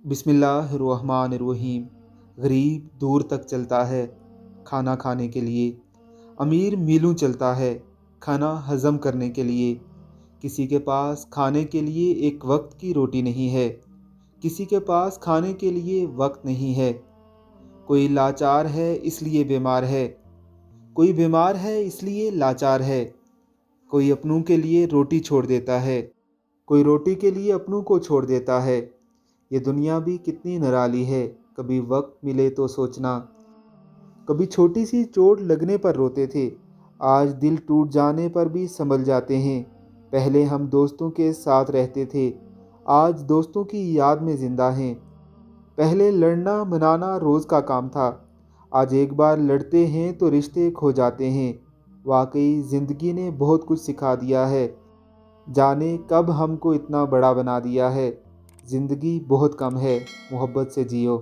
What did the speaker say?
बिस्मिल्लाहिर्रहमानिर्रहीम। गरीब दूर तक चलता है खाना खाने के लिए, अमीर मीलों चलता है खाना हज़म करने के लिए। किसी के पास खाने के लिए एक वक्त की रोटी नहीं है, किसी के पास खाने के लिए वक्त नहीं है। कोई लाचार है इसलिए बीमार है, कोई बीमार है इसलिए लाचार है। कोई अपनों के लिए रोटी छोड़ देता है, कोई रोटी के लिए अपनों को छोड़ देता है। ये दुनिया भी कितनी निराली है, कभी वक्त मिले तो सोचना। कभी छोटी सी चोट लगने पर रोते थे, आज दिल टूट जाने पर भी संभल जाते हैं। पहले हम दोस्तों के साथ रहते थे, आज दोस्तों की याद में ज़िंदा हैं। पहले लड़ना मनाना रोज़ का काम था, आज एक बार लड़ते हैं तो रिश्ते खो जाते हैं। वाकई ज़िंदगी ने बहुत कुछ सिखा दिया है, जाने कब हमको इतना बड़ा बना दिया है। ज़िंदगी बहुत कम है, मोहब्बत से जियो।